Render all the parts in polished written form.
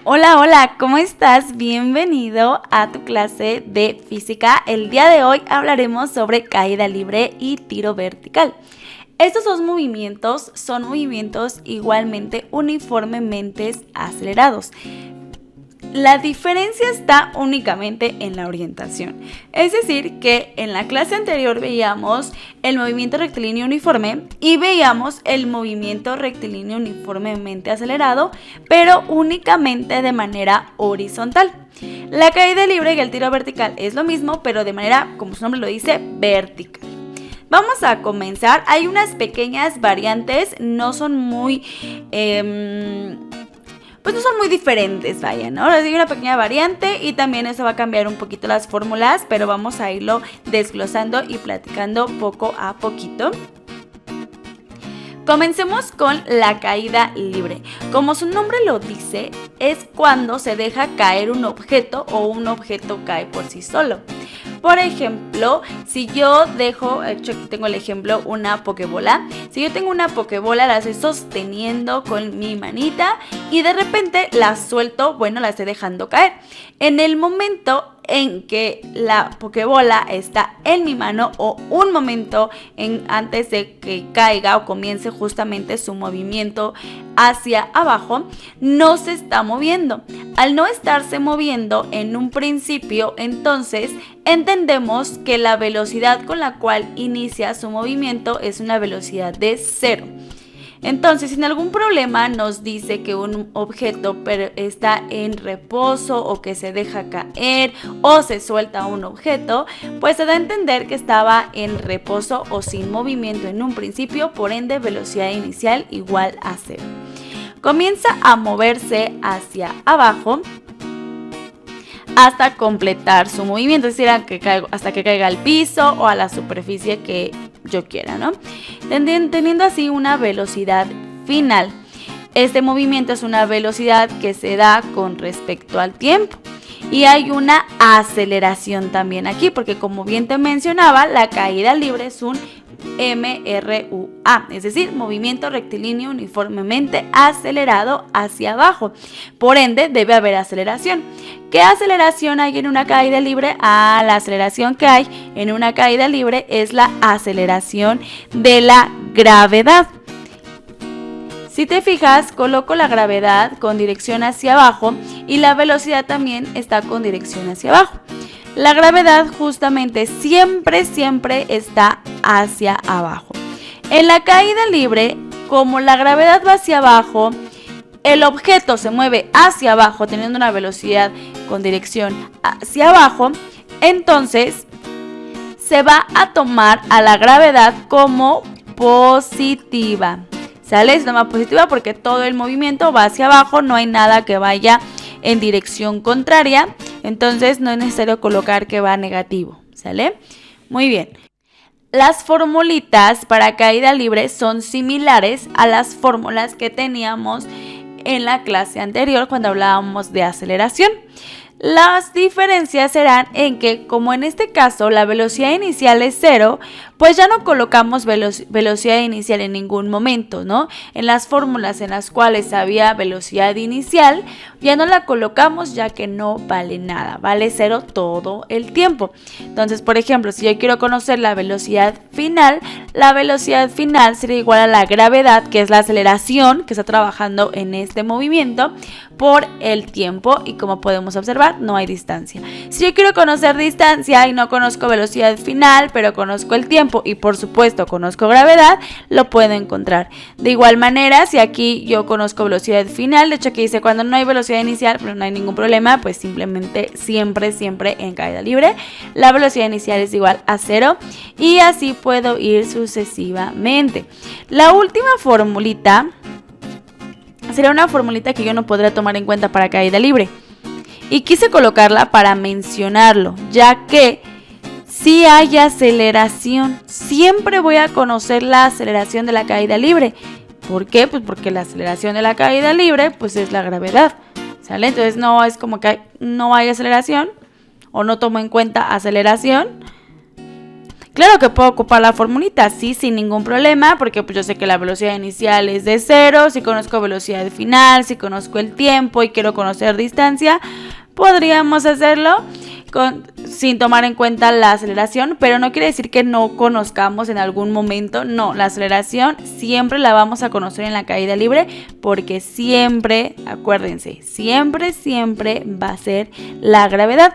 Hola, hola, ¿cómo estás? Bienvenido a tu clase de física. El día de hoy hablaremos sobre caída libre y tiro vertical. Estos dos movimientos son movimientos igualmente uniformemente acelerados. La diferencia está únicamente en la orientación. Es decir, que en la clase anterior veíamos el movimiento rectilíneo uniforme y veíamos el movimiento rectilíneo uniformemente acelerado, pero únicamente de manera horizontal. La caída libre y el tiro vertical es lo mismo, pero de manera, como su nombre lo dice, vertical. Vamos a comenzar. Hay unas pequeñas variantes, no son muy... pues no son muy diferentes, vaya, ¿no? Ahora sí hay una pequeña variante y también eso va a cambiar un poquito las fórmulas, pero vamos a irlo desglosando y platicando poco a poquito. Comencemos con la caída libre. Como su nombre lo dice, es cuando se deja caer un objeto o un objeto cae por sí solo. Por ejemplo, si yo dejo, aquí tengo el ejemplo, una pokebola. Si yo tengo una pokebola, la estoy sosteniendo con mi manita y de repente la suelto, bueno, la estoy dejando caer. En el momento en que la pokebola está en mi mano o un momento antes de que caiga o comience justamente su movimiento hacia abajo, no se está moviendo. Al no estarse moviendo en un principio, entonces entendemos que la velocidad con la cual inicia su movimiento es una velocidad de 0. Entonces, si en algún problema nos dice que un objeto está en reposo o que se deja caer o se suelta un objeto, pues se da a entender que estaba en reposo o sin movimiento en un principio, por ende velocidad inicial igual a 0. Comienza a moverse hacia abajo hasta completar su movimiento, es decir, hasta que caiga al piso o a la superficie que yo quiera, ¿no? Teniendo así una velocidad final. Este movimiento es una velocidad que se da con respecto al tiempo. Y hay una aceleración también aquí, porque como bien te mencionaba, la caída libre es un MRUA, es decir, movimiento rectilíneo uniformemente acelerado hacia abajo. Por ende, debe haber aceleración. ¿Qué aceleración hay en una caída libre? La aceleración que hay en una caída libre es la aceleración de la gravedad. Si te fijas, coloco la gravedad con dirección hacia abajo y la velocidad también está con dirección hacia abajo. La gravedad justamente siempre está hacia abajo. En la caída libre, como la gravedad va hacia abajo, el objeto se mueve hacia abajo teniendo una velocidad con dirección hacia abajo, entonces se va a tomar a la gravedad como positiva. ¿Sale? Se toma positiva porque todo el movimiento va hacia abajo, no hay nada que vaya en dirección contraria, entonces no es necesario colocar que va negativo. ¿Sale? Muy bien. Las formulitas para caída libre son similares a las fórmulas que teníamos en la clase anterior cuando hablábamos de aceleración. Las diferencias serán en que, como en este caso la velocidad inicial es 0, pues ya no colocamos velocidad inicial en ningún momento, ¿no? En las fórmulas en las cuales había velocidad inicial, ya no la colocamos ya que no vale nada, vale 0 todo el tiempo. Entonces, por ejemplo, si yo quiero conocer la velocidad final sería igual a la gravedad, que es la aceleración que está trabajando en este movimiento, por el tiempo, y como podemos observar, no hay distancia. Si yo quiero conocer distancia y no conozco velocidad final, pero conozco el tiempo y por supuesto conozco gravedad, lo puedo encontrar. De igual manera, si aquí yo conozco velocidad final, de hecho aquí dice cuando no hay velocidad inicial, pero no hay ningún problema, pues simplemente siempre en caída libre, la velocidad inicial es igual a 0 y así puedo ir sucesivamente. La última formulita sería una formulita que yo no podría tomar en cuenta para caída libre. Y quise colocarla para mencionarlo, ya que si hay aceleración, siempre voy a conocer la aceleración de la caída libre. ¿Por qué? Pues porque la aceleración de la caída libre pues es la gravedad, ¿sale? Entonces no es como que no hay aceleración o no tomo en cuenta aceleración. Claro que puedo ocupar la formulita, sí, sin ningún problema, porque pues yo sé que la velocidad inicial es de 0, si conozco velocidad final, si conozco el tiempo y quiero conocer distancia, podríamos hacerlo sin tomar en cuenta la aceleración, pero no quiere decir que no conozcamos en algún momento, no, la aceleración siempre la vamos a conocer en la caída libre, porque siempre, acuérdense, siempre va a ser la gravedad.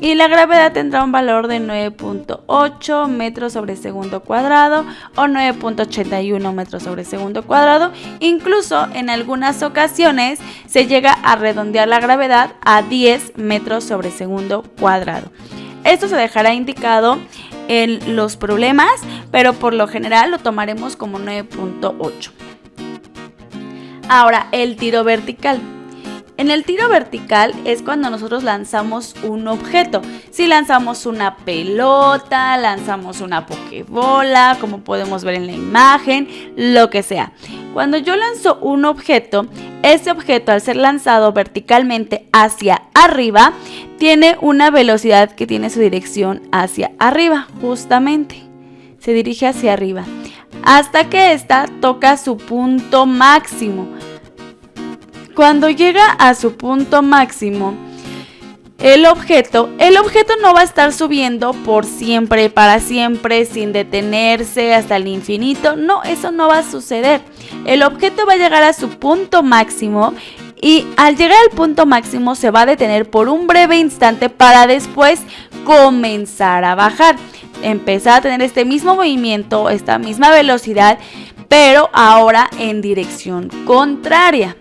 Y la gravedad tendrá un valor de 9.8 metros sobre segundo cuadrado o 9.81 metros sobre segundo cuadrado. Incluso en algunas ocasiones se llega a redondear la gravedad a 10 metros sobre segundo cuadrado. Esto se dejará indicado en los problemas, pero por lo general lo tomaremos como 9.8. Ahora, el tiro vertical. En el tiro vertical es cuando nosotros lanzamos un objeto. Si lanzamos una pelota, lanzamos una pokebola, como podemos ver en la imagen, lo que sea. Cuando yo lanzo un objeto, ese objeto al ser lanzado verticalmente hacia arriba, tiene una velocidad que tiene su dirección hacia arriba, justamente. Se dirige hacia arriba, hasta que ésta toca su punto máximo. Cuando llega a su punto máximo, el objeto no va a estar subiendo por siempre, para siempre, sin detenerse hasta el infinito. No, eso no va a suceder. El objeto va a llegar a su punto máximo y al llegar al punto máximo se va a detener por un breve instante para después comenzar a bajar. Empezar a tener este mismo movimiento, esta misma velocidad, pero ahora en dirección contraria.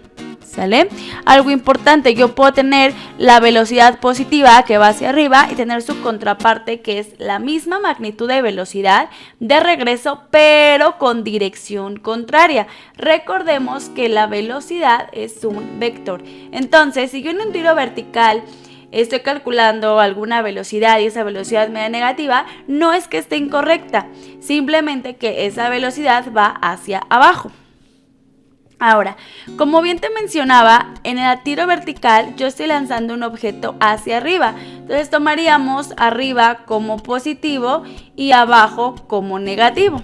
¿Sale? Algo importante, yo puedo tener la velocidad positiva que va hacia arriba y tener su contraparte que es la misma magnitud de velocidad de regreso, pero con dirección contraria. Recordemos que la velocidad es un vector. Entonces, si yo en un tiro vertical estoy calculando alguna velocidad y esa velocidad me da negativa, no es que esté incorrecta, simplemente que esa velocidad va hacia abajo. Ahora, como bien te mencionaba, en el tiro vertical yo estoy lanzando un objeto hacia arriba. Entonces tomaríamos arriba como positivo y abajo como negativo.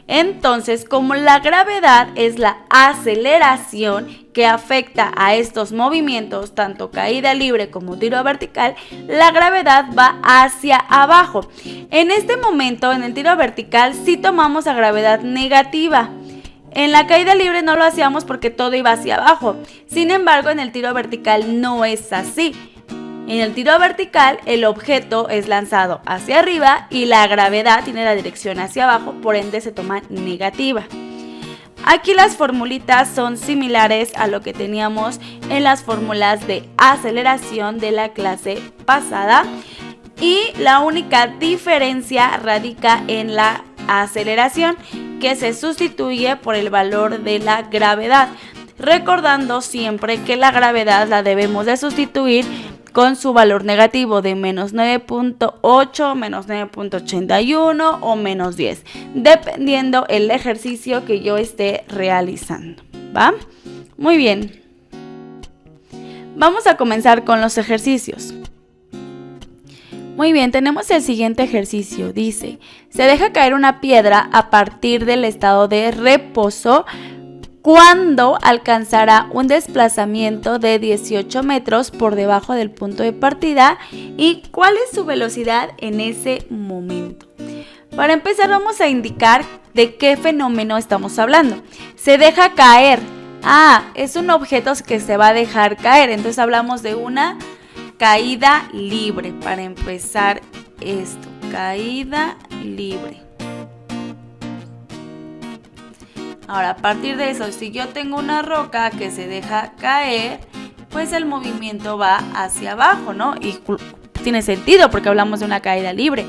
Entonces, como la gravedad es la aceleración que afecta a estos movimientos, tanto caída libre como tiro vertical, la gravedad va hacia abajo. En este momento, en el tiro vertical, sí tomamos la gravedad negativa. En la caída libre no lo hacíamos porque todo iba hacia abajo. Sin embargo, en el tiro vertical no es así. En el tiro vertical, el objeto es lanzado hacia arriba y la gravedad tiene la dirección hacia abajo, por ende se toma negativa. Aquí las formulitas son similares a lo que teníamos en las fórmulas de aceleración de la clase pasada. Y la única diferencia radica en la aceleración, que se sustituye por el valor de la gravedad, recordando siempre que la gravedad la debemos de sustituir con su valor negativo de menos 9.8, menos 9.81 o menos 10, dependiendo el ejercicio que yo esté realizando, ¿va? Muy bien. Vamos a comenzar con los ejercicios. Muy bien, tenemos el siguiente ejercicio. Dice, se deja caer una piedra a partir del estado de reposo cuando alcanzará un desplazamiento de 18 metros por debajo del punto de partida y cuál es su velocidad en ese momento. Para empezar vamos a indicar de qué fenómeno estamos hablando. Se deja caer. Es un objeto que se va a dejar caer, entonces hablamos de una caída libre. Para empezar esto, caída libre. Ahora, a partir de eso, si yo tengo una roca que se deja caer, pues el movimiento va hacia abajo, ¿no? Y tiene sentido porque hablamos de una caída libre.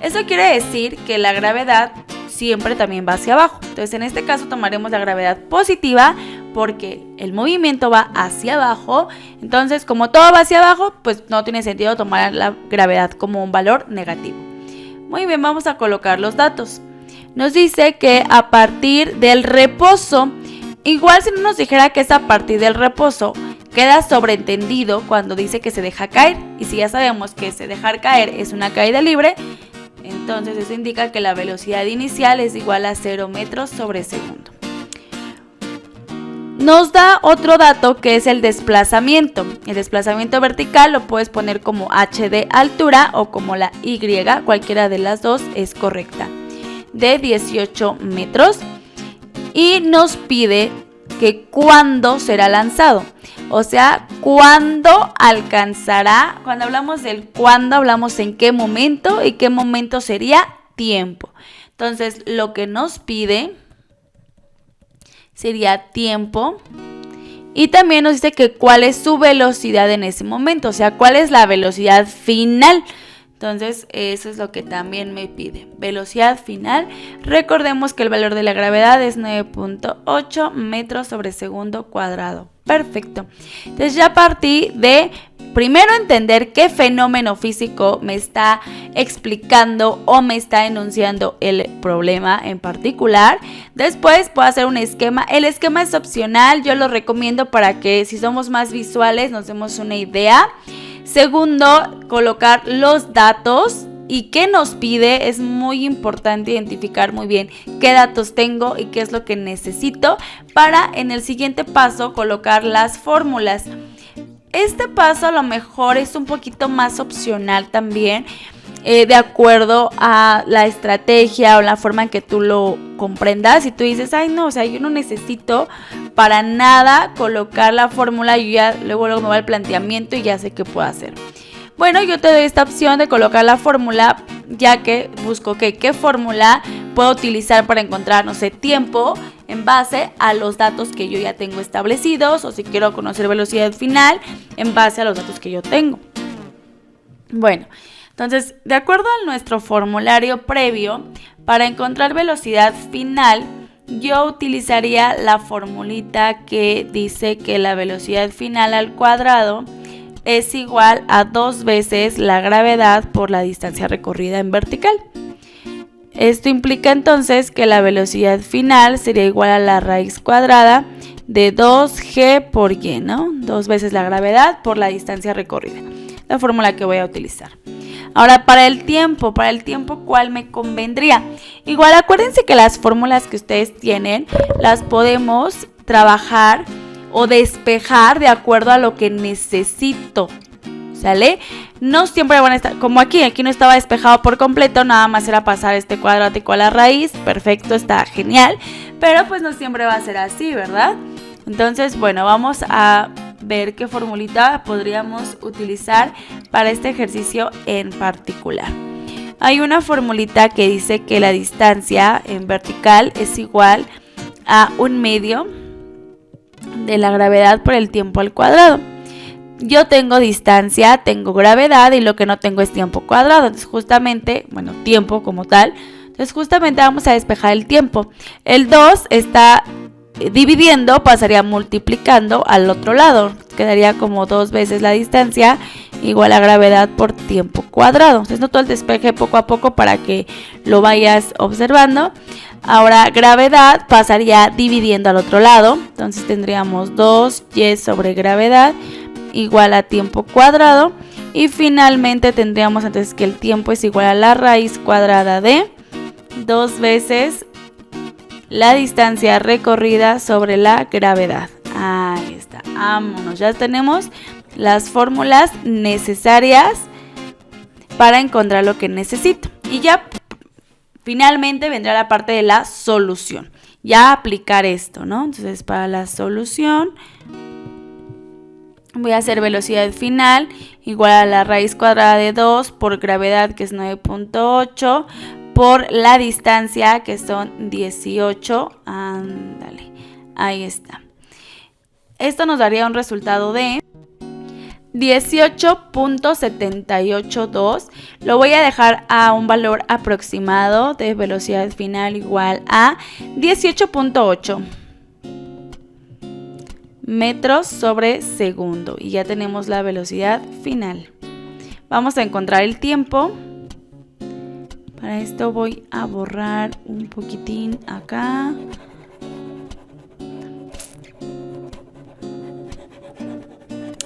Eso quiere decir que la gravedad siempre también va hacia abajo. Entonces, en este caso tomaremos la gravedad positiva porque el movimiento va hacia abajo. Entonces, como todo va hacia abajo, pues no tiene sentido tomar la gravedad como un valor negativo. Muy bien, vamos a colocar los datos. Nos dice que a partir del reposo, igual si no nos dijera que es a partir del reposo, queda sobreentendido cuando dice que se deja caer. Y si ya sabemos que se dejar caer es una caída libre, Entonces eso indica que la velocidad inicial es igual a 0 metros sobre segundo. Nos da otro dato que es el desplazamiento. El desplazamiento vertical lo puedes poner como h de altura o como la y, cualquiera de las dos es correcta, de 18 metros. Y nos pide que cuándo será lanzado, o sea, cuándo alcanzará. Cuando hablamos del cuándo, hablamos en qué momento, y qué momento sería tiempo. Entonces, lo que nos pide sería tiempo, y también nos dice que cuál es su velocidad en ese momento, o sea, cuál es la velocidad final. Entonces, eso es lo que también me pide. Velocidad final. Recordemos que el valor de la gravedad es 9.8 metros sobre segundo cuadrado. Perfecto. Entonces, ya partí de primero entender qué fenómeno físico me está explicando o me está enunciando el problema en particular. Después puedo hacer un esquema. El esquema es opcional. Yo lo recomiendo para que, si somos más visuales, nos demos una idea. Segundo, colocar los datos y qué nos pide. Es muy importante identificar muy bien qué datos tengo y qué es lo que necesito para en el siguiente paso colocar las fórmulas. Este paso a lo mejor es un poquito más opcional también, de acuerdo a la estrategia o la forma en que tú lo comprendas. Si tú dices, ay no, o sea, yo no necesito para nada colocar la fórmula, yo ya luego me va el planteamiento y ya sé qué puedo hacer. Bueno, yo te doy esta opción de colocar la fórmula, ya que busco qué fórmula puedo utilizar para encontrar, no sé, tiempo en base a los datos que yo ya tengo establecidos, o si quiero conocer velocidad final en base a los datos que yo tengo. Bueno, entonces, de acuerdo a nuestro formulario previo, para encontrar velocidad final, yo utilizaría la formulita que dice que la velocidad final al cuadrado es igual a 2 veces la gravedad por la distancia recorrida en vertical. Esto implica entonces que la velocidad final sería igual a la raíz cuadrada de 2g por y, ¿no? 2 veces la gravedad por la distancia recorrida. La fórmula que voy a utilizar. Ahora, para el tiempo, ¿cuál me convendría? Igual acuérdense que las fórmulas que ustedes tienen las podemos trabajar o despejar de acuerdo a lo que necesito, ¿sale? No siempre van a estar, como aquí no estaba despejado por completo, nada más era pasar este cuadrático a la raíz, perfecto, está genial, pero pues no siempre va a ser así, ¿verdad? Entonces, bueno, vamos a ver qué formulita podríamos utilizar para este ejercicio en particular. Hay una formulita que dice que la distancia en vertical es igual a 1/2 de la gravedad por el tiempo al cuadrado. Yo tengo distancia, tengo gravedad y lo que no tengo es tiempo cuadrado. Entonces justamente, bueno, tiempo como tal. Entonces justamente vamos a despejar el tiempo. El 2 está dividiendo, pasaría multiplicando al otro lado. Quedaría como 2 veces la distancia igual a gravedad por tiempo cuadrado. Entonces noto el despeje poco a poco para que lo vayas observando. Ahora gravedad pasaría dividiendo al otro lado. Entonces tendríamos 2y sobre gravedad igual a tiempo cuadrado. Y finalmente tendríamos entonces que el tiempo es igual a la raíz cuadrada de 2 veces la distancia recorrida sobre la gravedad. Ahí está, vámonos, ya tenemos las fórmulas necesarias para encontrar lo que necesito. Y ya finalmente vendrá la parte de la solución. Ya aplicar esto, ¿no? Entonces para la solución voy a hacer velocidad final igual a la raíz cuadrada de 2 por gravedad, que es 9.8, por la distancia, que son 18. Ándale, ahí está. Esto nos daría un resultado de 18.782. Lo voy a dejar a un valor aproximado de velocidad final igual a 18.8 metros sobre segundo. Y ya tenemos la velocidad final. Vamos a encontrar el tiempo. Para esto voy a borrar un poquitín acá.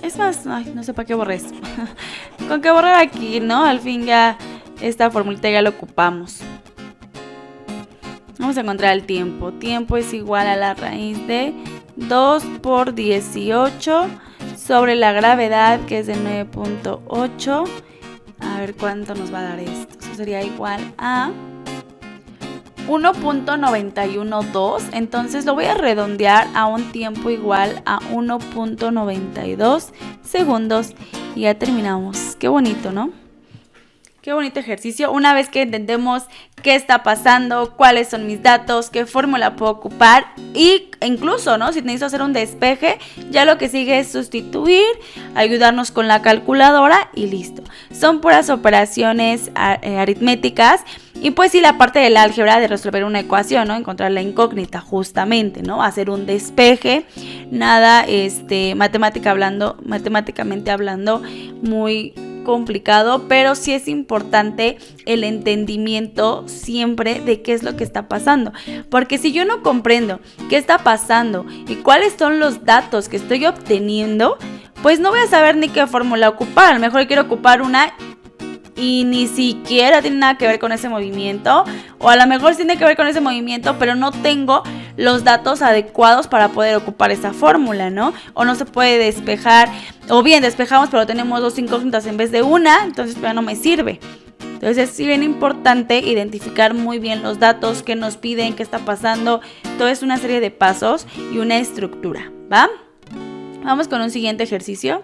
Es más, ay, no sé para qué borré esto. Con que borrar aquí, ¿no? Al fin ya esta formulita ya la ocupamos. Vamos a encontrar el tiempo. Tiempo es igual a la raíz de 2 por 18 sobre la gravedad, que es de 9.8. A ver cuánto nos va a dar esto. Eso sería igual a 1.912. Entonces lo voy a redondear a un tiempo igual a 1.92 segundos. Y ya terminamos. Qué bonito, ¿no? Qué bonito ejercicio. Una vez que entendemos qué está pasando, cuáles son mis datos, qué fórmula puedo ocupar e incluso, ¿no? Si necesito hacer un despeje, ya lo que sigue es sustituir, ayudarnos con la calculadora y listo. Son puras operaciones aritméticas y pues sí, la parte del álgebra de resolver una ecuación, ¿no? Encontrar la incógnita justamente, ¿no? Hacer un despeje, nada matemáticamente hablando muy complicado, pero sí es importante el entendimiento siempre de qué es lo que está pasando, porque si yo no comprendo qué está pasando y cuáles son los datos que estoy obteniendo, pues no voy a saber ni qué fórmula ocupar. A lo mejor quiero ocupar una y ni siquiera tiene nada que ver con ese movimiento, o a lo mejor sí tiene que ver con ese movimiento, pero no tengo los datos adecuados para poder ocupar esa fórmula, ¿no? O no se puede despejar, o bien despejamos pero tenemos dos incógnitas en vez de una, entonces ya no me sirve. Entonces es bien importante identificar muy bien los datos que nos piden, qué está pasando. Todo es una serie de pasos y una estructura, ¿va? Vamos con un siguiente ejercicio.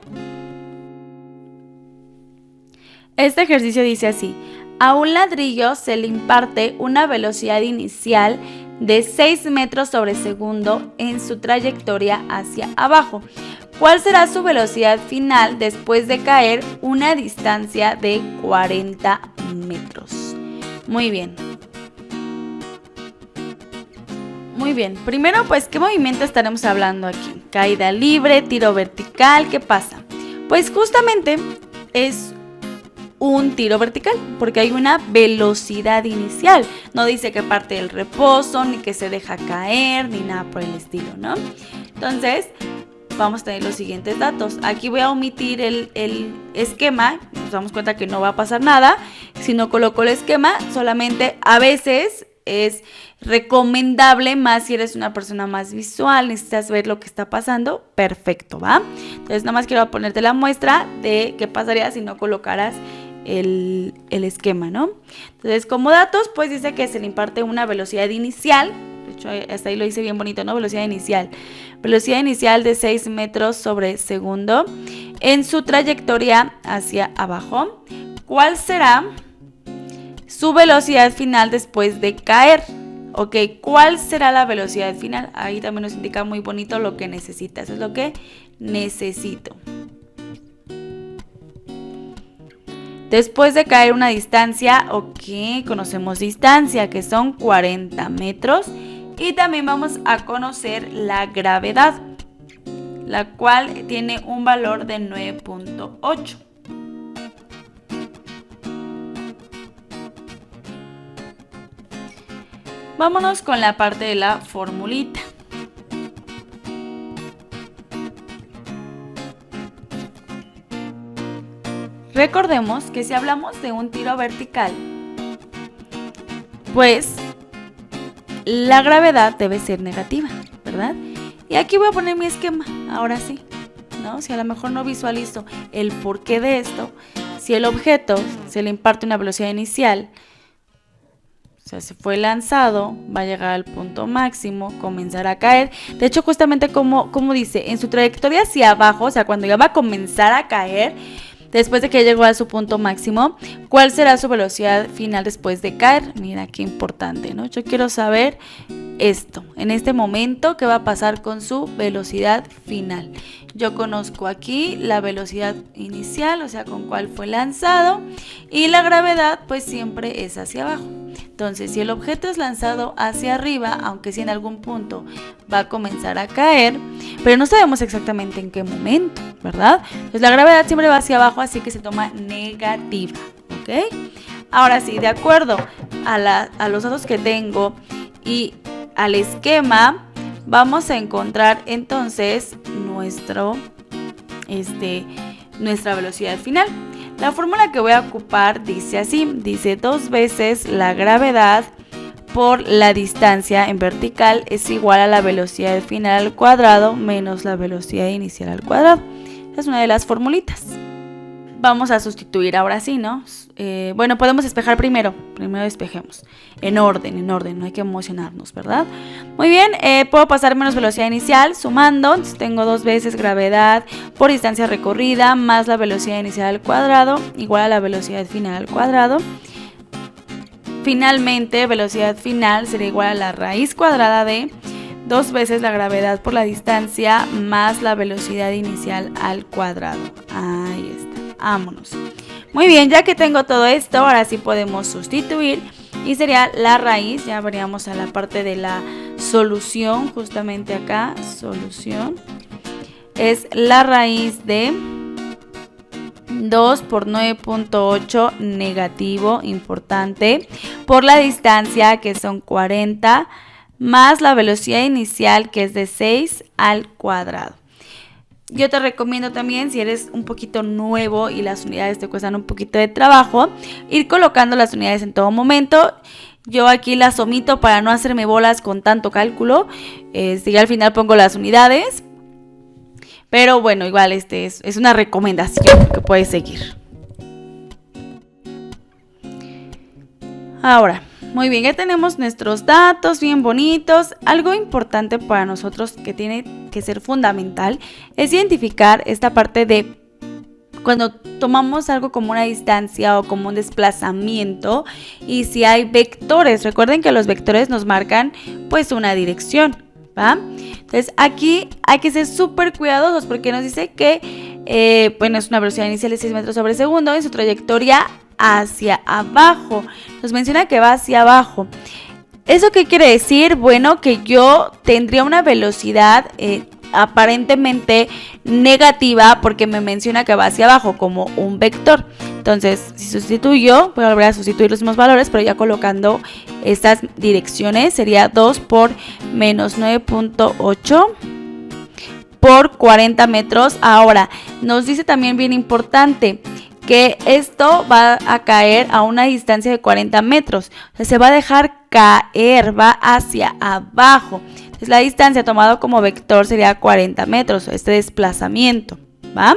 Este ejercicio dice así: a un ladrillo se le imparte una velocidad inicial de 6 metros sobre segundo en su trayectoria hacia abajo. ¿Cuál será su velocidad final después de caer una distancia de 40 metros? Muy bien. Muy bien. Primero, pues, ¿qué movimiento estaremos hablando aquí? Caída libre, tiro vertical, ¿qué pasa? Pues justamente es un tiro vertical, porque hay una velocidad inicial. No dice que parte del reposo, ni que se deja caer, ni nada por el estilo, ¿no? Entonces, vamos a tener los siguientes datos. Aquí voy a omitir el esquema. Nos damos cuenta que no va a pasar nada si no coloco el esquema. Solamente a veces es recomendable, más si eres una persona más visual, necesitas ver lo que está pasando, perfecto, ¿va? Entonces nada más quiero ponerte la muestra de qué pasaría si no colocaras el esquema, ¿no? Entonces, como datos, pues dice que se le imparte una velocidad inicial. De hecho, hasta ahí lo hice bien bonito, ¿no? Velocidad inicial. Velocidad inicial de 6 metros sobre segundo en su trayectoria hacia abajo. ¿Cuál será su velocidad final después de caer? Ok, ¿cuál será la velocidad final? Ahí también nos indica muy bonito lo que necesita. Eso es lo que necesito. Después de caer una distancia, ok, conocemos distancia, que son 40 metros. Y también vamos a conocer la gravedad, la cual tiene un valor de 9.8. Vámonos con la parte de la formulita. Recordemos que si hablamos de un tiro vertical, pues la gravedad debe ser negativa, ¿verdad? Y aquí voy a poner mi esquema, ahora sí, ¿no? Si a lo mejor no visualizo el porqué de esto, si el objeto se le imparte una velocidad inicial, o sea, se fue lanzado, va a llegar al punto máximo, comenzará a caer. De hecho, justamente como dice, en su trayectoria hacia abajo, o sea, cuando ya va a comenzar a caer, después de que llegó a su punto máximo, ¿cuál será su velocidad final después de caer? Mira qué importante, ¿no? Yo quiero saber esto, en este momento, ¿qué va a pasar con su velocidad final? Yo conozco aquí la velocidad inicial, o sea, con cuál fue lanzado, y la gravedad, pues siempre es hacia abajo. Entonces, si el objeto es lanzado hacia arriba, aunque sí en algún punto va a comenzar a caer, pero no sabemos exactamente en qué momento, ¿verdad? Pues la gravedad siempre va hacia abajo, así que se toma negativa, ¿ok? Ahora sí, de acuerdo a los datos que tengo y al esquema, vamos a encontrar entonces nuestra velocidad final. La fórmula que voy a ocupar dice así, dice 2 veces la gravedad por la distancia en vertical es igual a la velocidad final al cuadrado menos la velocidad inicial al cuadrado. Es una de las formulitas. Vamos a sustituir ahora sí, ¿no? Bueno, podemos despejar primero despejemos. En orden, no hay que emocionarnos, ¿verdad? Muy bien, puedo pasar menos velocidad inicial sumando, entonces tengo 2 veces gravedad por distancia recorrida más la velocidad inicial al cuadrado igual a la velocidad final al cuadrado. Finalmente, velocidad final sería igual a la raíz cuadrada de 2 veces la gravedad por la distancia más la velocidad inicial al cuadrado. Ahí está, vámonos. Muy bien, ya que tengo todo esto, ahora sí podemos sustituir y sería la raíz, ya veríamos a la parte de la solución, justamente acá, solución, es la raíz de 2 por 9.8 negativo, importante, por la distancia que son 40 más la velocidad inicial que es de 6 al cuadrado. Yo te recomiendo también, si eres un poquito nuevo y las unidades te cuestan un poquito de trabajo, ir colocando las unidades en todo momento. Yo aquí las omito para no hacerme bolas con tanto cálculo. Ya al final pongo las unidades. Pero bueno, igual es una recomendación que puedes seguir. Ahora, muy bien, ya tenemos nuestros datos bien bonitos. Algo importante para nosotros que tiene que ser fundamental es identificar esta parte de cuando tomamos algo como una distancia o como un desplazamiento y si hay vectores. Recuerden que los vectores nos marcan pues una dirección, ¿va? Entonces aquí hay que ser súper cuidadosos porque nos dice que bueno, es una velocidad inicial de 6 metros sobre segundo en su trayectoria hacia abajo. Nos menciona que va hacia abajo. ¿Eso qué quiere decir? Bueno, que yo tendría una velocidad aparentemente negativa porque me menciona que va hacia abajo como un vector. Entonces, si sustituyo, voy a volver a sustituir los mismos valores, pero ya colocando estas direcciones, sería 2 por menos 9.8 por 40 metros. Ahora, nos dice también bien importante que esto va a caer a una distancia de 40 metros. O sea, se va a dejar caer, va hacia abajo. Entonces, la distancia tomada como vector sería 40 metros, este desplazamiento, ¿va?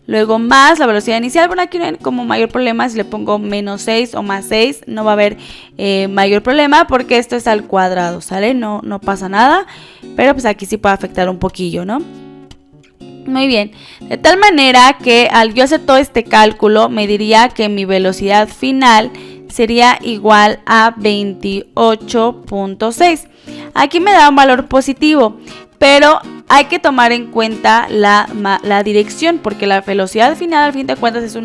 Luego más la velocidad inicial. Bueno, aquí no hay como mayor problema. Si le pongo menos 6 o más 6, no va a haber mayor problema porque esto es al cuadrado, ¿sale? No pasa nada, pero pues aquí sí puede afectar un poquillo, ¿no? Muy bien, de tal manera que al yo hacer todo este cálculo me diría que mi velocidad final sería igual a 28.6. Aquí me da un valor positivo, pero hay que tomar en cuenta la dirección porque la velocidad final al fin de cuentas es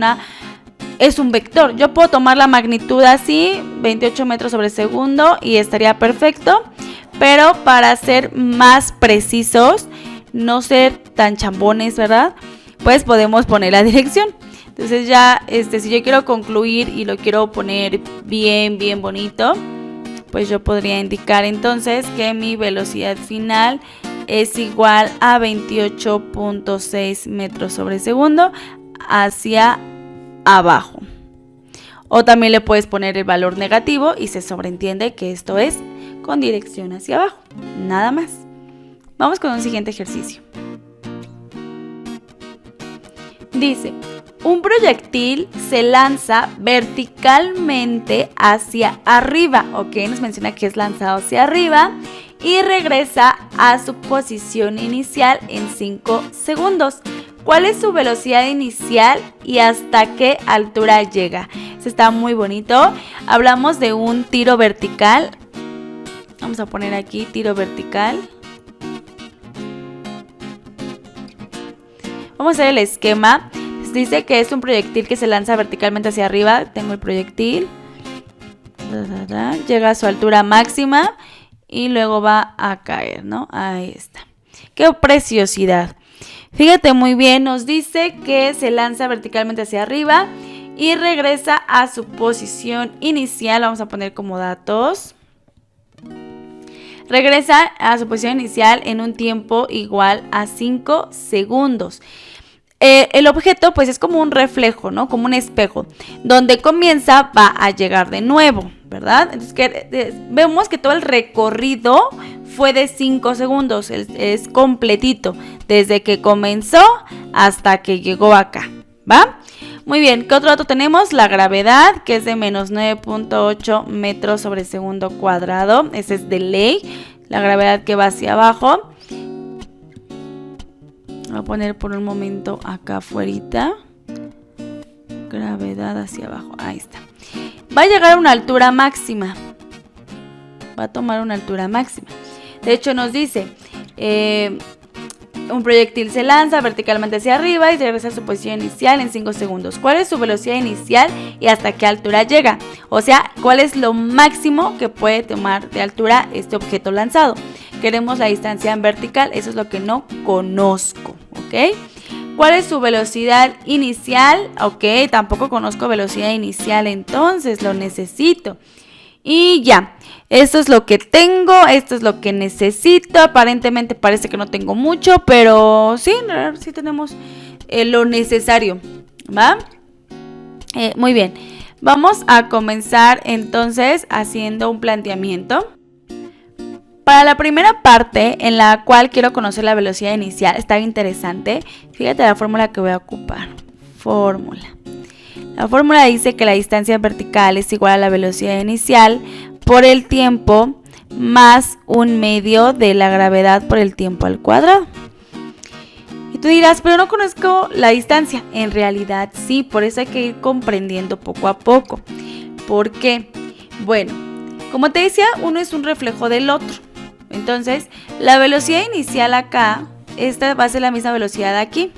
un vector. Yo puedo tomar la magnitud así, 28 metros sobre segundo y estaría perfecto, pero para ser más precisos, no ser tan chambones, ¿verdad? Pues podemos poner la dirección. Entonces ya, si yo quiero concluir y lo quiero poner bien bonito, pues yo podría indicar entonces que mi velocidad final es igual a 28.6 metros sobre segundo hacia abajo. O también le puedes poner el valor negativo y se sobreentiende que esto es con dirección hacia abajo. Nada más. Vamos con un siguiente ejercicio. Dice, un proyectil se lanza verticalmente hacia arriba, ok, nos menciona que es lanzado hacia arriba y regresa a su posición inicial en 5 segundos. ¿Cuál es su velocidad inicial y hasta qué altura llega? Eso está muy bonito. Hablamos de un tiro vertical. Vamos a poner aquí tiro vertical. Vamos a hacer el esquema. Dice que es un proyectil que se lanza verticalmente hacia arriba. Tengo el proyectil. Llega a su altura máxima y luego va a caer, ¿no? Ahí está. ¡Qué preciosidad! Fíjate muy bien, nos dice que se lanza verticalmente hacia arriba y regresa a su posición inicial. Vamos a poner como datos. Regresa a su posición inicial en un tiempo igual a 5 segundos. el objeto pues es como un reflejo, ¿no? Como un espejo. Donde comienza va a llegar de nuevo, ¿verdad? Entonces vemos que todo el recorrido fue de 5 segundos, es completito, desde que comenzó hasta que llegó acá, ¿va? Muy bien, ¿qué otro dato tenemos? La gravedad, que es de menos 9.8 metros sobre segundo cuadrado, ese es de ley, la gravedad que va hacia abajo. Voy a poner por un momento acá afuera. Gravedad hacia abajo. Ahí está. Va a llegar a una altura máxima. Va a tomar una altura máxima. De hecho nos dice, un proyectil se lanza verticalmente hacia arriba y regresa a su posición inicial en 5 segundos. ¿Cuál es su velocidad inicial y hasta qué altura llega? O sea, ¿cuál es lo máximo que puede tomar de altura este objeto lanzado? Queremos la distancia en vertical, eso es lo que no conozco, ¿ok? ¿Cuál es su velocidad inicial? Ok, tampoco conozco velocidad inicial, entonces lo necesito. Y ya, esto es lo que tengo, esto es lo que necesito. Aparentemente parece que no tengo mucho, pero sí, sí tenemos lo necesario, ¿va? Muy bien, vamos a comenzar entonces haciendo un planteamiento. Para la primera parte, en la cual quiero conocer la velocidad inicial, está interesante. Fíjate la fórmula que voy a ocupar. Fórmula. La fórmula dice que la distancia vertical es igual a la velocidad inicial por el tiempo más 1/2 de la gravedad por el tiempo al cuadrado. Y tú dirás, pero no conozco la distancia. En realidad sí, por eso hay que ir comprendiendo poco a poco. ¿Por qué? Bueno, como te decía, uno es un reflejo del otro. Entonces, la velocidad inicial acá, esta va a ser la misma velocidad aquí,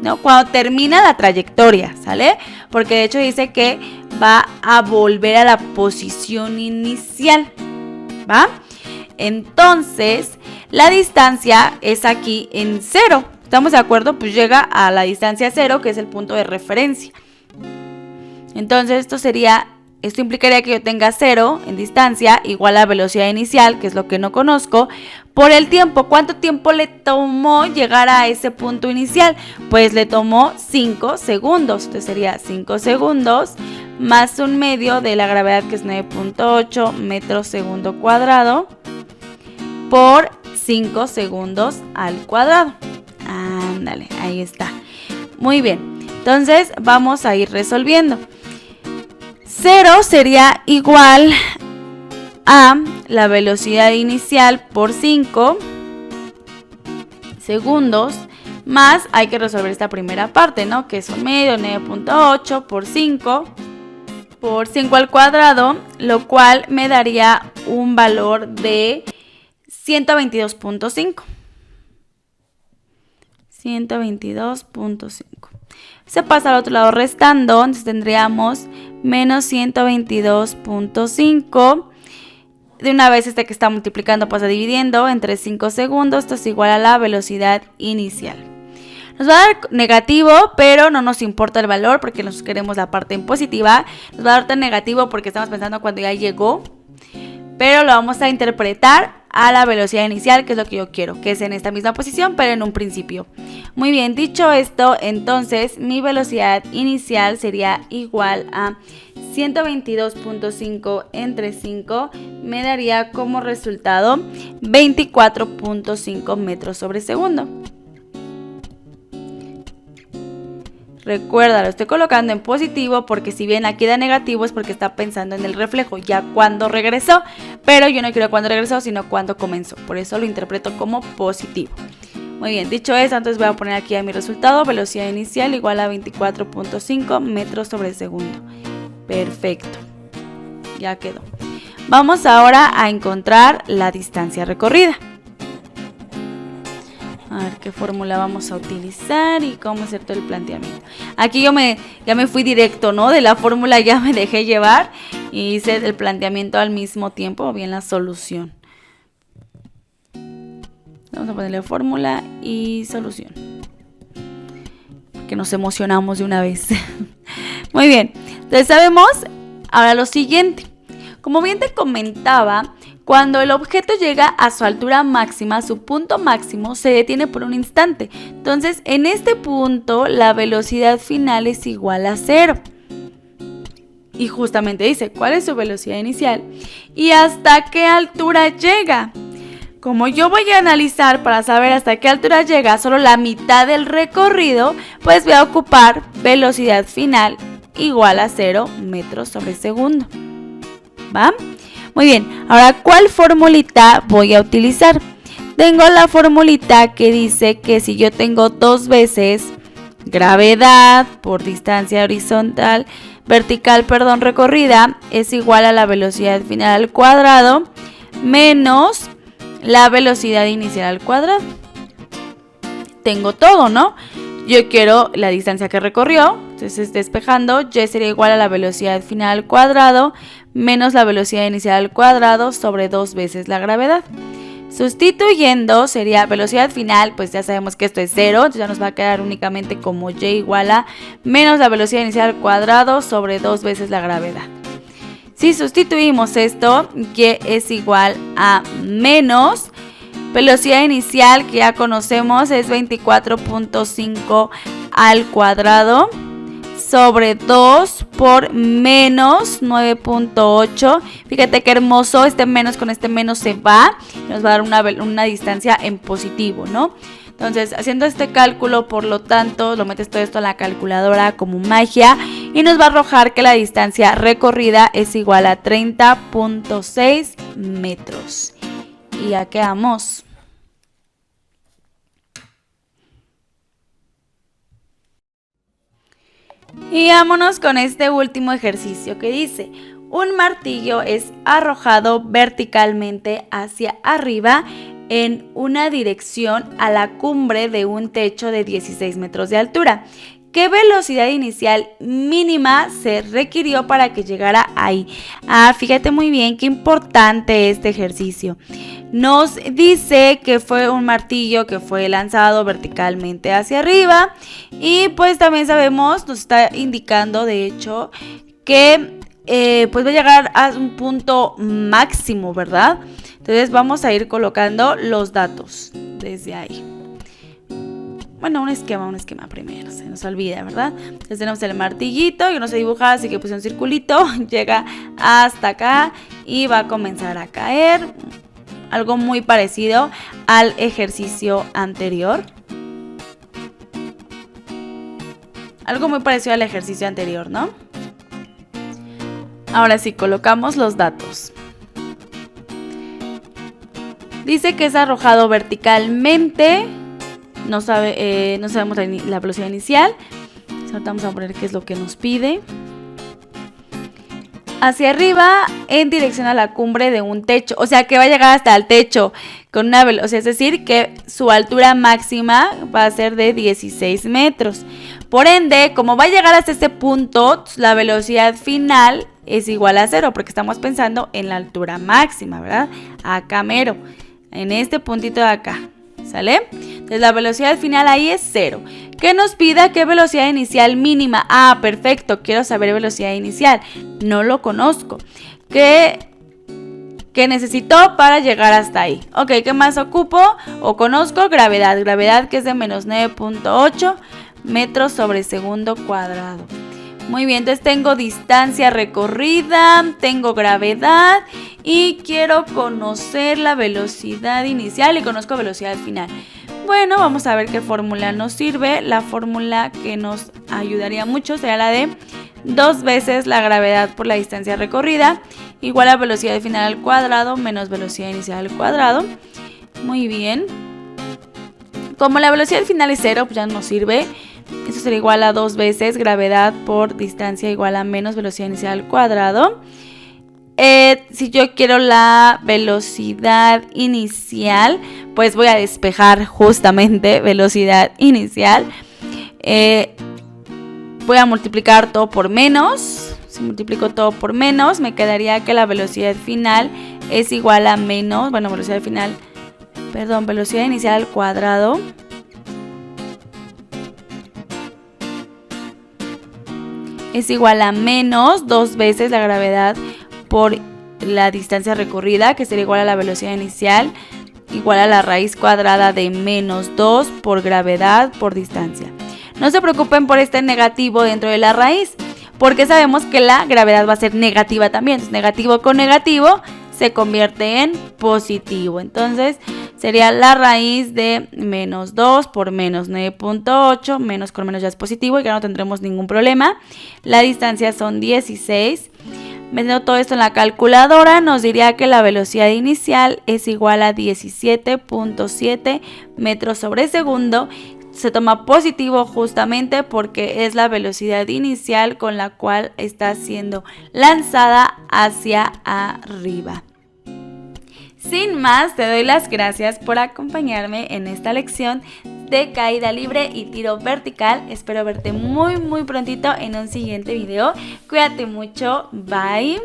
¿no? Cuando termina la trayectoria, ¿sale? Porque de hecho dice que va a volver a la posición inicial, ¿va? Entonces, la distancia es aquí en 0. ¿Estamos de acuerdo? Pues llega a la distancia 0, que es el punto de referencia. Entonces, esto implicaría que yo tenga 0 en distancia igual a velocidad inicial, que es lo que no conozco, por el tiempo. ¿Cuánto tiempo le tomó llegar a ese punto inicial? Pues le tomó 5 segundos. Entonces sería 5 segundos más 1/2 de la gravedad, que es 9.8 metros segundo cuadrado, por 5 segundos al cuadrado. Ándale, ahí está. Muy bien. Entonces vamos a ir resolviendo. 0 sería igual a la velocidad inicial por 5 segundos, más hay que resolver esta primera parte, ¿no? Que es 1/2, 9.8 por 5 al cuadrado, lo cual me daría un valor de 122.5. 122.5. Se pasa al otro lado restando, entonces tendríamos menos 122.5. De una vez que está multiplicando pasa dividiendo entre 5 segundos, esto es igual a la velocidad inicial. Nos va a dar negativo, pero no nos importa el valor porque nosotros queremos la parte en positiva. Nos va a dar tan negativo porque estamos pensando cuando ya llegó, pero lo vamos a interpretar a la velocidad inicial, que es lo que yo quiero, que es en esta misma posición, pero en un principio. Muy bien, dicho esto, entonces mi velocidad inicial sería igual a 122.5 entre 5, me daría como resultado 24.5 metros sobre segundo. Recuerda, lo estoy colocando en positivo porque si bien aquí da negativo es porque está pensando en el reflejo, ya cuando regresó, pero yo no quiero cuando regresó, sino cuando comenzó, por eso lo interpreto como positivo. Muy bien, dicho eso, entonces voy a poner aquí a mi resultado, velocidad inicial igual a 24.5 metros sobre segundo. Perfecto, ya quedó. Vamos ahora a encontrar la distancia recorrida. A ver qué fórmula vamos a utilizar y cómo hacer todo el planteamiento. Aquí ya me fui directo, ¿no? De la fórmula ya me dejé llevar y hice el planteamiento al mismo tiempo, o bien la solución. Vamos a ponerle fórmula y solución, porque nos emocionamos de una vez. Muy bien, entonces sabemos ahora lo siguiente. Como bien te comentaba, Cuando el objeto llega a su altura máxima, su punto máximo, se detiene por un instante. Entonces, en este punto, la velocidad final es igual a 0. Y justamente dice, ¿cuál es su velocidad inicial? ¿Y hasta qué altura llega? Como yo voy a analizar para saber hasta qué altura llega solo la mitad del recorrido, pues voy a ocupar velocidad final igual a 0 metros sobre segundo. ¿Va? Muy bien, ahora ¿cuál formulita voy a utilizar? Tengo la formulita que dice que si yo tengo 2 veces gravedad por distancia vertical recorrida es igual a la velocidad final al cuadrado menos la velocidad inicial al cuadrado. Tengo todo, ¿no? Yo quiero la distancia que recorrió, entonces despejando, y sería igual a la velocidad final al cuadrado menos la velocidad inicial al cuadrado sobre 2 veces la gravedad. Sustituyendo sería velocidad final, pues ya sabemos que esto es 0, entonces ya nos va a quedar únicamente como y igual a menos la velocidad inicial al cuadrado sobre 2 veces la gravedad. Si sustituimos esto, y es igual a menos velocidad inicial que ya conocemos es 24.5 al cuadrado sobre 2 por menos 9.8. Fíjate qué hermoso, este menos con este menos se va, nos va a dar una distancia en positivo, ¿no? Entonces, haciendo este cálculo, por lo tanto, lo metes todo esto a la calculadora como magia y nos va a arrojar que la distancia recorrida es igual a 30.6 metros. Y ya quedamos. Y vámonos con este último ejercicio que dice: un martillo es arrojado verticalmente hacia arriba en una dirección a la cumbre de un techo de 16 metros de altura. ¿Qué velocidad inicial mínima se requirió para que llegara ahí? Fíjate muy bien, qué importante este ejercicio. Nos dice que fue un martillo que fue lanzado verticalmente hacia arriba y pues también sabemos, nos está indicando de hecho que pues va a llegar a un punto máximo, ¿verdad? Entonces vamos a ir colocando los datos desde ahí. Bueno, un esquema primero, se nos olvida, ¿verdad? Entonces tenemos el martillito, yo no sé dibujar, así que puse un circulito, llega hasta acá y va a comenzar a caer. Algo muy parecido al ejercicio anterior. ¿No? Ahora sí, colocamos los datos. Dice que es arrojado verticalmente. No sabemos la velocidad inicial. Ahorita vamos a poner qué es lo que nos pide. Hacia arriba en dirección a la cumbre de un techo. O sea que va a llegar hasta el techo con una velocidad. Es decir, que su altura máxima va a ser de 16 metros. Por ende, como va a llegar hasta este punto, la velocidad final es igual a 0. Porque estamos pensando en la altura máxima, ¿verdad? Acá mero. En este puntito de acá. ¿Sale? Entonces la velocidad final ahí es 0. ¿Qué nos pida? ¿Qué velocidad inicial mínima? Perfecto, quiero saber velocidad inicial. No lo conozco. ¿Qué necesito para llegar hasta ahí? Ok, ¿qué más ocupo o conozco? Gravedad. Gravedad que es de menos 9.8 metros sobre segundo cuadrado. Muy bien, entonces tengo distancia recorrida, tengo gravedad y quiero conocer la velocidad inicial y conozco velocidad final. Bueno, vamos a ver qué fórmula nos sirve. La fórmula que nos ayudaría mucho sería la de 2 veces la gravedad por la distancia recorrida igual a velocidad final al cuadrado menos velocidad inicial al cuadrado. Muy bien. Como la velocidad final es 0, pues ya no nos sirve. Esto sería igual a 2 veces gravedad por distancia igual a menos velocidad inicial al cuadrado. Si yo quiero la velocidad inicial, pues voy a despejar justamente velocidad inicial. Voy a multiplicar todo por menos. Si multiplico todo por menos, me quedaría que la velocidad final es igual a menos, velocidad inicial al cuadrado. Es igual a menos 2 veces la gravedad por la distancia recorrida, que sería igual a la velocidad inicial, igual a la raíz cuadrada de -2 por gravedad por distancia. No se preocupen por este negativo dentro de la raíz, porque sabemos que la gravedad va a ser negativa también. Entonces, negativo con negativo se convierte en positivo. Entonces, sería la raíz de -2 por -9.8. Menos con menos ya es positivo y ya no tendremos ningún problema. La distancia son 16. Metiendo todo esto en la calculadora, nos diría que la velocidad inicial es igual a 17.7 metros sobre segundo. Se toma positivo justamente porque es la velocidad inicial con la cual está siendo lanzada hacia arriba. Sin más, te doy las gracias por acompañarme en esta lección de caída libre y tiro vertical. Espero verte muy prontito en un siguiente video. Cuídate mucho, bye.